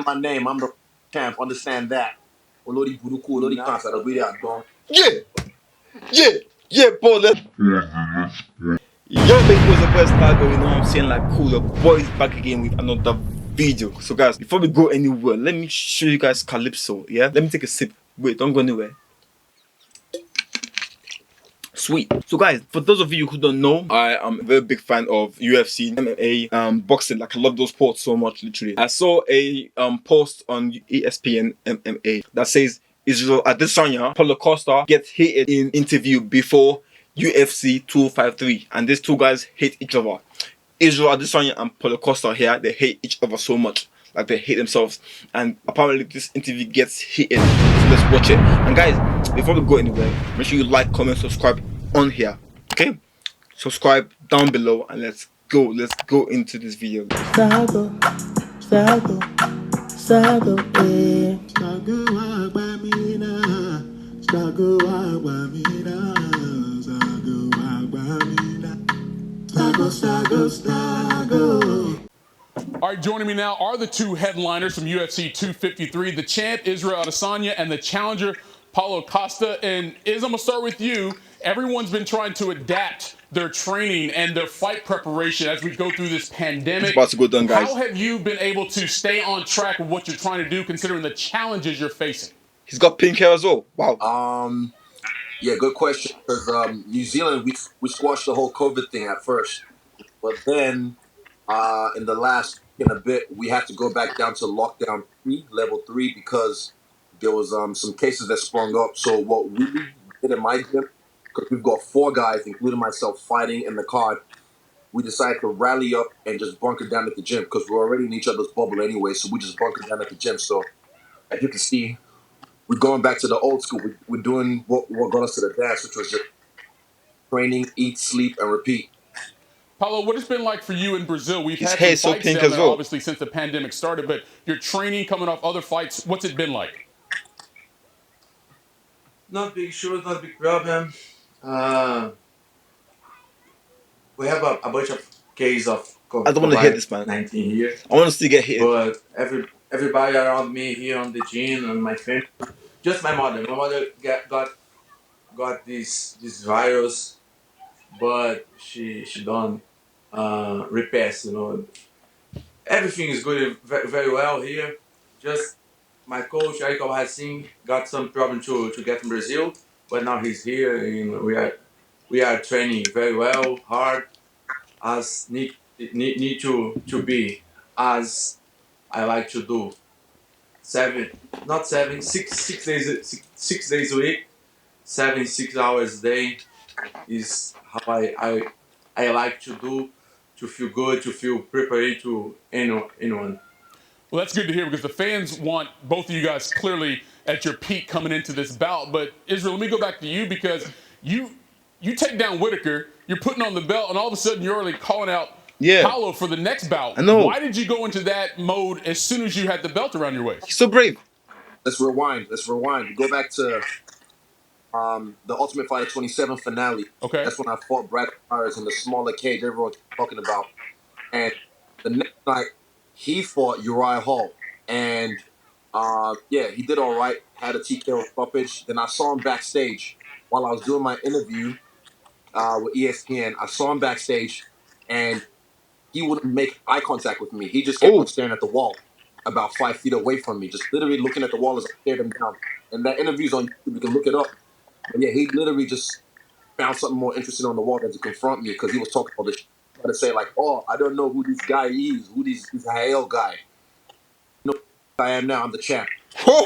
my name. I'm the champ. Understand that. Olori Buruku, Olori Kansa, the way I don't. Yeah, bro. Yo, baby, what's the best start going on? I'm saying like cool, your boy's back again with another video. So guys, before we go anywhere, let me show you guys Calypso. Yeah, let me take a sip. Wait, don't go anywhere. Sweet. So guys, for those of you who don't know, I am a very big fan of UFC, MMA, boxing. Like I love those sports so much, literally. I saw a post on ESPN MMA that says Israel Adesanya, Paulo Costa get hated in interview before UFC 253, and these two guys hate each other. Israel Adesanya and Paulo Costa here, they hate each other so much. Like they hate themselves. And apparently this interview gets heated. So let's watch it. And guys, before we go anywhere, make sure you like, comment, subscribe on here. Okay? Subscribe down below and let's go. Let's go into this video. Sago, sago, sago, eh. Sago agbamina, sago agbamina, sago agbamina, sago, sago, sago. All right, joining me now are the two headliners from UFC 253, the champ, Israel Adesanya, and the challenger, Paulo Costa. And Iz, I'm going to start with you. Everyone's been trying to adapt their training and their fight preparation as we go through this pandemic. It's about to go down, guys. How have you been able to stay on track with what you're trying to do, considering the challenges you're facing? He's got pink hair as well. Wow. Yeah, good question. Because New Zealand, we squashed the whole COVID thing at first, but then in the last in a bit, we had to go back down to lockdown 3, level 3, because there was some cases that sprung up. So what we did in my gym, because we've got 4 guys, including myself, fighting in the card, we decided to rally up and just bunker down at the gym because we're already in each other's bubble anyway. So we just bunker down at the gym. So as you can see, we're going back to the old school. We're doing what got us to the dance, which was just training, eat, sleep, and repeat. Paulo, what it's been like for you in Brazil? We've His had hair some is so fights pink down as there, well. obviously, since the pandemic started, but your training coming off other fights, what's it been like? Not big shoes, not big problem. We have a bunch of cases of I don't want to hear this, man. COVID-19 here. I want to see get hit. But everybody around me here on the gym and my family, just my mother. My mother got this virus, but she don't repass. Everything is going very, very well here. Just my coach Eric Alhassim got some problem to get in Brazil, but now he's here and we are training very well, hard, as need to be, as I like to do. 6 days a week, 6 hours a day is how I like to do, to feel good, to feel prepared to anyone. Well, that's good to hear because the fans want both of you guys clearly at your peak coming into this bout. But Israel, let me go back to you because you take down Whitaker, you're putting on the belt, and all of a sudden you're already calling out Paulo for the next bout. I know. Why did you go into that mode as soon as you had the belt around your waist? He's so brave. Let's rewind. We go back to the Ultimate Fighter 27 finale. Okay. That's when I fought Brad Myers in the smaller cage everyone's talking about. And the next night, he fought Uriah Hall. And, he did all right. Had a TKO stoppage. Then I saw him backstage while I was doing my interview with ESPN. I saw him backstage, and he wouldn't make eye contact with me. He just kept on staring at the wall about 5 feet away from me, just literally looking at the wall as I stared him down. And that interview's on YouTube. You can look it up. But yeah, he literally just found something more interesting on the wall than to confront me because he was talking about this shit. Trying to say like, oh, I don't know who this guy is, who this Hael guy. You know who I am now. I'm the champ. I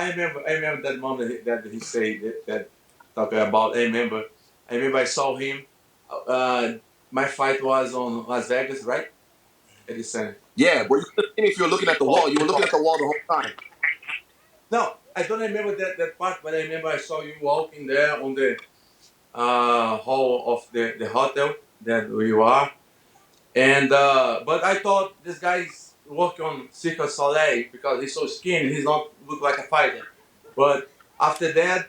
remember that moment that he said that talking about. I remember I saw him. My fight was on Las Vegas, right? Adesanya. Yeah, but you could have seen if you were looking at the wall. You were looking at the wall the whole time. No, I don't remember that part, but I remember I saw you walking there on the hall of the hotel that we are. And but I thought this guy's working on Cirque du Soleil because he's so skinny. He's not look like a fighter. But after that,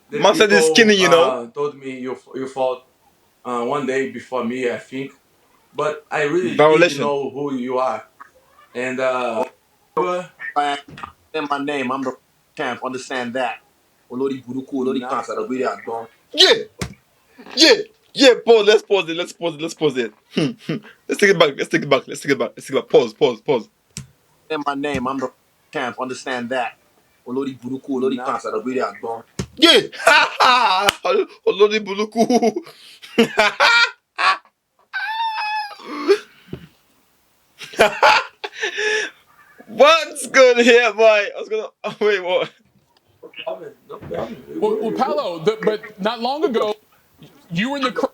the Man said he's skinny, you know. told me you fought one day before me, I think. But I really didn't Violation. know who you are. And I am my name. I'm the champ. Understand that. Olori Buruku, Olori Kansa, the video I don't. Yeah. Pause. Let's pause it. Let's take it back. Let's take it back. Pause. Say my name. I'm the champ. Understand that. Olori Buruku, Olori Kansa, the video I don't. Yeah. Olori Buluku. What's good here, boy? I was gonna. Oh, wait, what? no problem. Well, Paulo, but not long ago, you were in the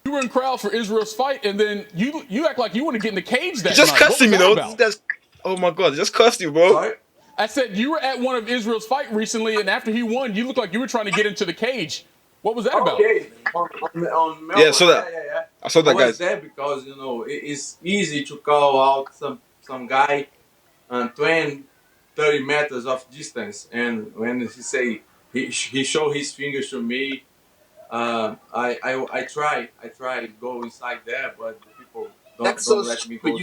you were in crowd for Israel's fight, and then you act like you want to get in the cage He that just night. cursed What was him, you that know. This about? guy's. Oh my god, he just cursed you, bro. Sorry. I said you were at one of Israel's fight recently, and after he won, you looked like you were trying to get into the cage. What was that about? Okay, on Melbourne. Yeah, I saw that. Yeah. I saw I that, was guys. there because it's easy to call out some guy on 20, 30 meters of distance, and when he say he show his fingers to me, I try to go inside there, but the people That's so don't let me stupid. go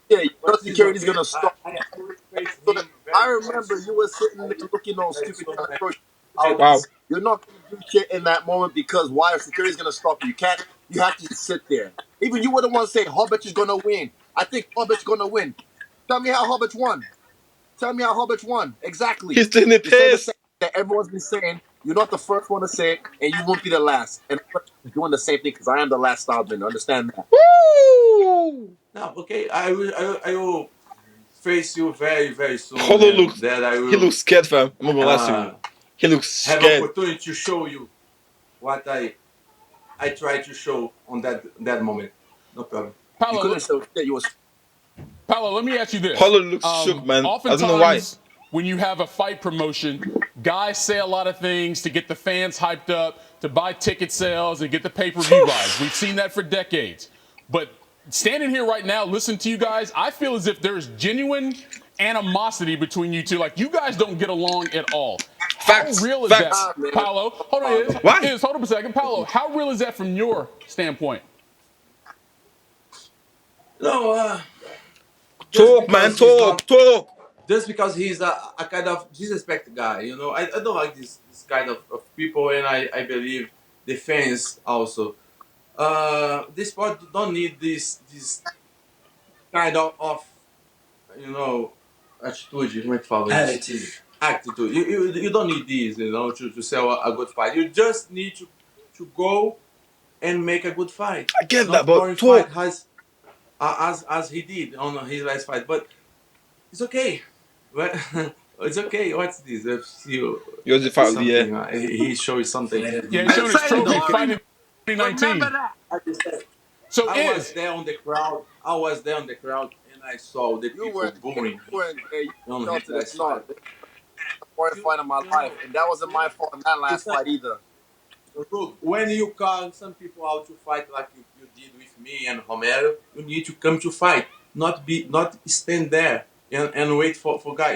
there. Your But it's security's okay. gonna stop. I respect So that him I very much. remember you were sitting I there looking all very stupid, soon. trying to throw shit out. Wow. You're not gonna do shit in that moment because why? Your security's gonna stop you. You can't. You have to just sit there. Even you were the one saying Hobbit is gonna win. I think Hobbit's gonna win. Tell me how Hobbit won. Tell me how Hobbit won. Exactly. He's doing the You say the piss. same thing that everyone's been saying. You're not the first one to say it, and you won't be the last. And I'm doing the same thing because I am the last starbender. Understand that? Woo! No, okay. I will face you very very soon, Polo and looks. that I He will looks scared, fam. I'm not gonna lie to you. uh, He looks have scared. opportunity to show you what I try to show on that moment. No problem. You Paulo, couldn't show shit. You was Paulo, let me ask you this. Polo looks shook, man. I don't know why. Oftentimes, when you have a fight promotion, guys say a lot of things to get the fans hyped up, to buy ticket sales, and get the pay-per-view buys. We've seen that for decades. But standing here right now, listening to you guys, I feel as if there's genuine animosity between you two. Like, you guys don't get along at all. How Facts. real is Facts. that, Paulo? Hold on, Why? hold on a second. Paulo, how real is that from your standpoint? No, just Talk, man. because he's not, Talk. just because he's a kind of disrespect guy. I don't like this kind of people, and I believe the fans also. This sport don't need this kind of attitude. Como é que fala isso? Attitude. You don't need this, to sell a good fight. You just need to go and make a good fight, I get that, not but boring fight talk. as he did on his last fight. But it's okay. But it's okay. What's this? If you You're the fight of the year. something, he shows something. Yeah, he's showing his trophy fighting 2019. remember that. So I was there on the crowd. And I saw the You people weren't. booing You weren't. You on fell his to the last snot. fight. The worst fight of my life, and that wasn't my fault in that last fight either. Look, when you call some people out to fight like you did with me and Romero, you need to come to fight, not stand there and wait for guy,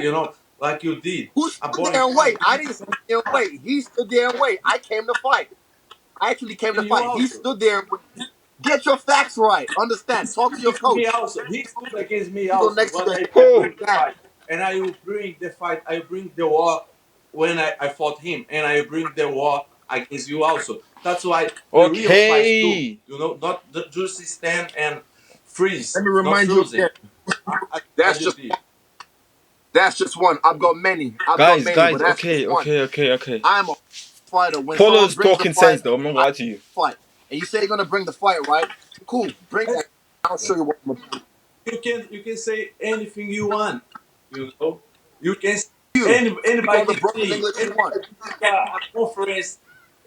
like you did. Who A stood boring there and fight. wait? I didn't stand there and wait. He stood there and wait. I came to fight. I actually came to And you fight. He also. stood there and wait. Get your facts right. Understand. Talk to your coach. Me also. He stood against me You go also, next to but the I Oh. bring the fight. And I will bring the fight. I bring the war when I fought him, and I bring the war against you also. That's why the real fights do. Okay. Not just stand and freeze, Let me not remind you frozen. again. As That's you just did. that's just one. I've got many. But Guys. that's just Okay. one. Okay. I'm a fighter. When someone Polo's brings the talking sense, fight, though. I'm not gonna I lie to you. fight. And you say you're gonna bring the fight, right? Cool. Bring that. I'll show you what I'm gonna do. You can say anything you want. You can You. Speak all anybody the can broken see. English you want. Anybody can see a conference,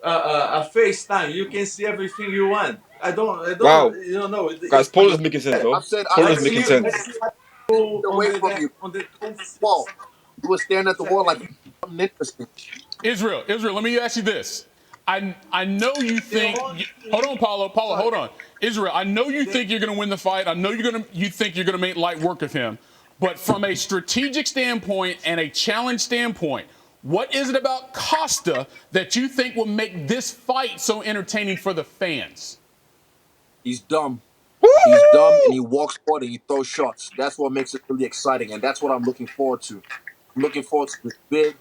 a FaceTime. You can see everything you want. I don't. Wow. You don't know. Guys, It's Polo's making sense, though. I said I Polo's let's could making see. see sense. Let's see what you do away from you. on the Wall. 26th You were staring at the wall like September. something interesting. Israel, let me ask you this. I know you The think. only Hold thing. on, Paulo, Sorry. hold on. Israel, I know you The, think you're going to win the fight. I know you think you're going to make light work of him. But from a strategic standpoint and a challenge standpoint, what is it about Costa that you think will make this fight so entertaining for the fans? He's dumb. Woo! He's dumb and he walks forward and he throws shots. That's what makes it really exciting, and that's what I'm looking forward to. I'm looking forward to this big,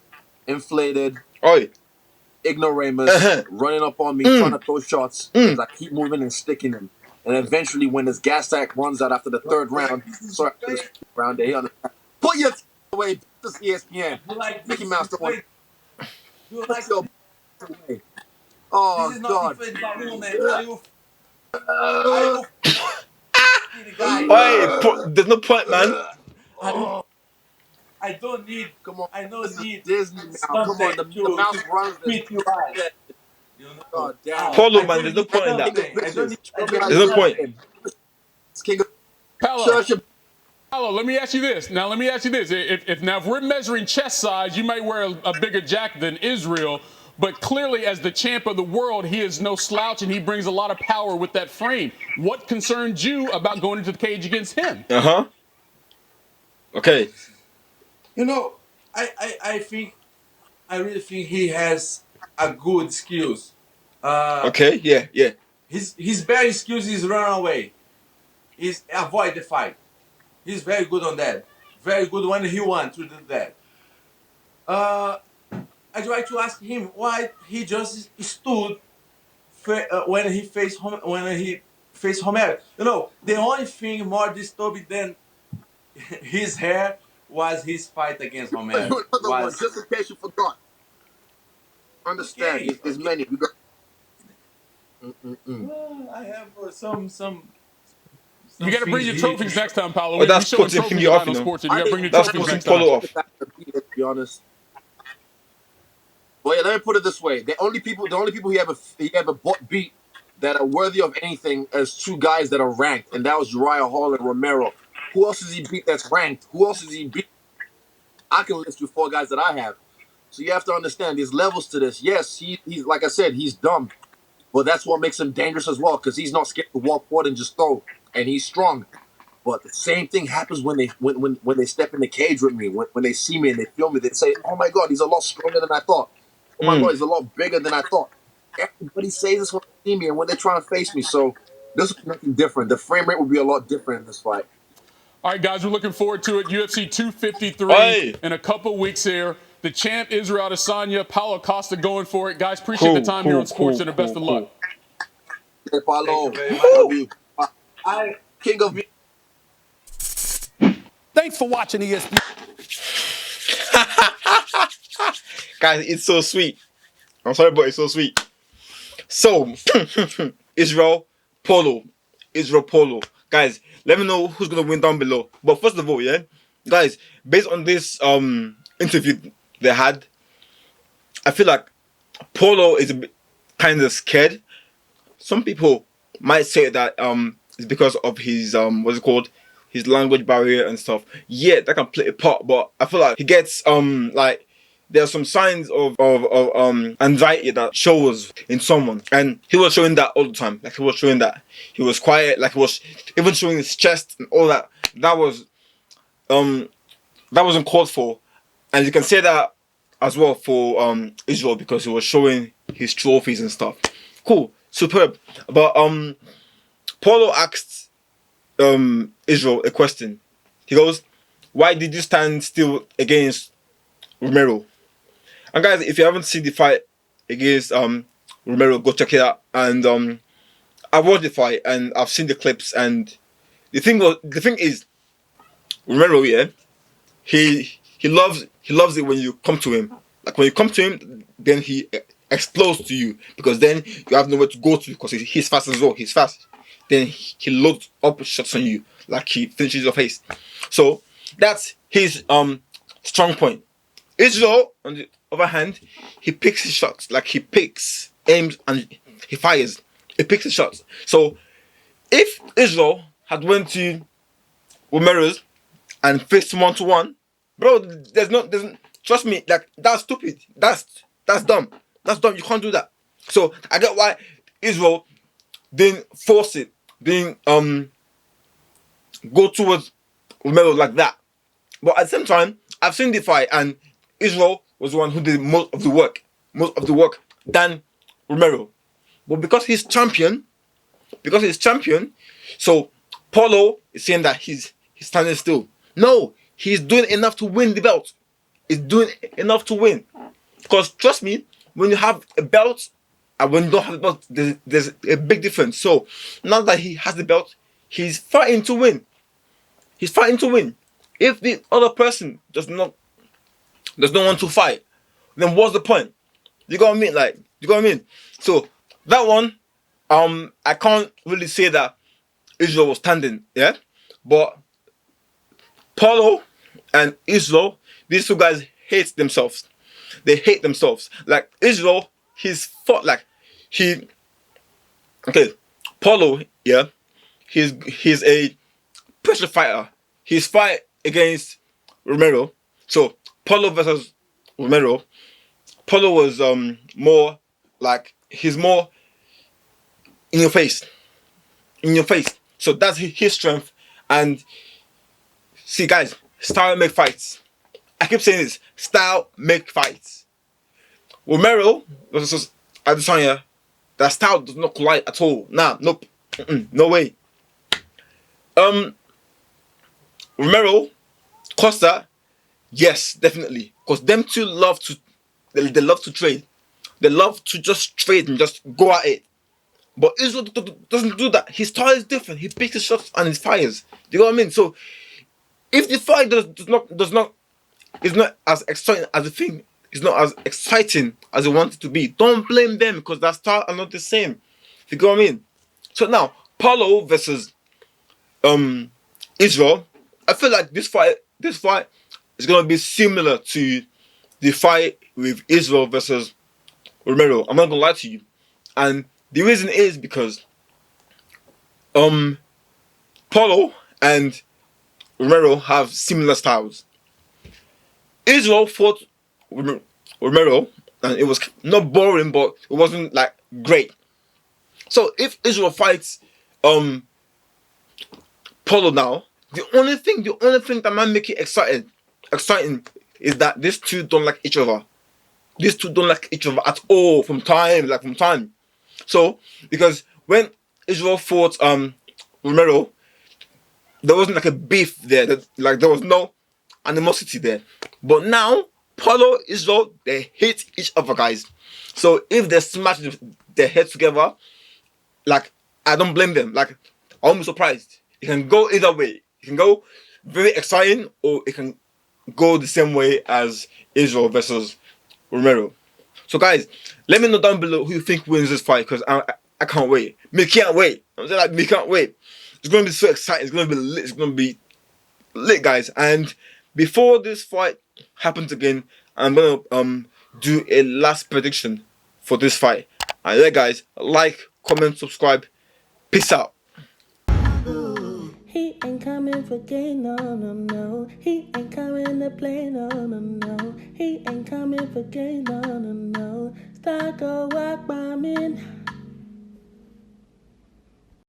inflated Oi. ignoramus Uh-huh. running up on me, trying Mm. to throw shots as Mm. I keep moving and sticking him. And eventually, when his gas tank runs out after the third round, sorry, after the second round, he understands. Put your away. This is ESPN. You like Mickey this Mouse don't want inflated? You put like your away. this Oh is not God. inflated balloon, man. Are you the guy? Oi. There's no point, man. Are you, I don't need. Come on. I This don't is need Disney now. Come something on. The to mouse runs this. beat you out. Yeah. You know. God damn. Ah, Polo, I man. don't There's no need point in that. King of something. I don't bitches. need. I Show me don't how need you There's no fight point. something. him. It's King of Paulo, Church of Paulo, let me ask you this. Now, let me ask you this. If we're measuring chest size, you might wear a bigger jack than Israel, but clearly, as the champ of the world, he is no slouch and he brings a lot of power with that frame. What concerns you about going into the cage against him? Uh-huh. Okay. You know, I think I really think he has a good skills. Okay. Yeah. Yeah. His better skills is run away. Is avoid the fight. He's very good on that. Very good when he wants to do that. Uh, I try to ask him why he just stood when he faced Homer. You know, the only thing more disturbing than his hair was his fight against Homer. Another one, Was just in case you forgot. Understand, okay. there's Okay. many. We got. Mm-mm-mm. I have some You got to bring things your here to trophies show. next time, Paulo. Oh, We that's showing putting trophies Fingy off, tonight you on know. sports, and you got to bring your That's trophies putting next time. Polo off. To be honest. Well, yeah, let me put it this way: the only people he ever beat that are worthy of anything is two guys that are ranked, and that was Uriah Hall and Romero. Who else has he beat that's ranked? Who else has he beat? I can list you four guys that I have. So you have to understand there's levels to this. Yes, he's like I said, he's dumb, but that's what makes him dangerous as well because he's not scared to walk forward and just throw, and he's strong. But the same thing happens when they step in the cage with me. When they see me and they feel me, they say, "Oh my God, he's a lot stronger than I thought. Oh my God, Mm. he's a lot bigger than I thought." Everybody says this when they see me and when they're trying to face me. So this will be nothing different. The frame rate will be a lot different in this fight. All right, guys, we're looking forward to it. UFC 253 Oi. in a couple weeks here. The champ, Israel Adesanya, Paulo Costa going for it. Guys, appreciate the Cool. time here Cool. on Sports Cool. Center. Best Cool. of luck. Cool. Hey, Thank you Paulo, very much. love you. I King of Thanks for watching ESPN. Guys, it's so sweet. I'm sorry, but it's so sweet. So, Israel Polo. Israel Polo. Guys, let me know who's gonna win down below. But first of all, yeah, guys, based on this interview they had, I feel like Polo is a bit kind of scared. Some people might say that it's because of his what's it called? His language barrier and stuff. Yeah, that can play a part, but I feel like he gets like there are some signs of anxiety that shows in someone, and he was showing that all the time. Like he was showing that he was quiet, like he was even showing his chest and all that. Um that wasn't called for, and you can say that as well for Israel because he was showing his trophies and stuff. Cool, superb. But Paulo asked Israel a question. He goes, "Why did you stand still against Romero?" And guys, if you haven't seen the fight against Romero, go check it out. And I watched the fight and I've seen the clips. And the thing is, Romero, yeah, he loves it when you come to him. Like when you come to him, then he explodes to you because then you have nowhere to go to because he's fast as well. He's fast. Then he loads up shots on you like he finishes your face. So that's his strong point. Israel, on the other hand, he picks his shots. Like he picks, aims, and he fires. He picks his shots. So if Israel had went to Romero's and faced him 1-to-1, bro, trust me, like that's stupid. That's dumb. That's dumb. You can't do that. So I get why Israel didn't force it, didn't go towards Romero like that. But at the same time, I've seen the fight and Israel was the one who did most of the work than Romero. But because he's champion, so Paulo is saying that he's standing still. No, he's doing enough to win the belt. He's doing enough to win. Because trust me, when you have a belt and when you don't have a belt, there's a big difference. So now that he has the belt, he's fighting to win. He's fighting to win. If the other person does not want to fight, then what's the point? You got what I mean? Like, you got what I mean? So that one, I can't really say that Israel was standing, yeah. But Paulo and Israel, these two guys hate themselves. They hate themselves. Like Israel, he's fought like okay. Paulo, yeah, he's a pressure fighter. He's fight against Romero. So Paulo versus Romero. Paulo was more like he's more in your face. In your face. So that's his strength. And see guys, style make fights. I keep saying this. Style make fights. Romero versus Adesanya, that style does not collide at all. Nah, nope. No way. Romero, Costa, yes, definitely. Because them two love to they love to trade. They love to just trade and just go at it. But Israel doesn't do that. His style is different. He picks his shots and he fires. Do you know what I mean? So if the fight is not as exciting as the thing, is not as exciting as it wanted to be, don't blame them because that style are not the same. You know what I mean? So now Paulo versus Israel, I feel like this fight is gonna be similar to the fight with Israel versus Romero. I'm not gonna lie to you, and the reason is because Paulo and Romero have similar styles. Israel fought Romero, and it was not boring, but it wasn't like great. So if Israel fights Paulo now, the only thing that might make it exciting is that these two don't like each other. These two don't like each other at all from time. So because when Israel fought Romero, there wasn't like a beef there. Like there was no animosity there. But now Paulo, Israel, they hate each other, guys. So if they smash their heads together, like I don't blame them. Like I won't be surprised. It can go either way. It can go very exciting, or it can go the same way as Israel versus Romero. So guys, let me know down below who you think wins this fight, because I can't wait. Me can't wait. I'm saying like me can't wait. It's gonna be so exciting. It's gonna be lit. It's gonna be lit, guys. And before this fight happens again, I'm gonna do a last prediction for this fight. And yeah, guys, like, comment, subscribe. Peace out. He ain't coming for gain, no, no, no. He ain't coming to play, no, no, no. He ain't coming for gain, no, no, no. Star go walk by me.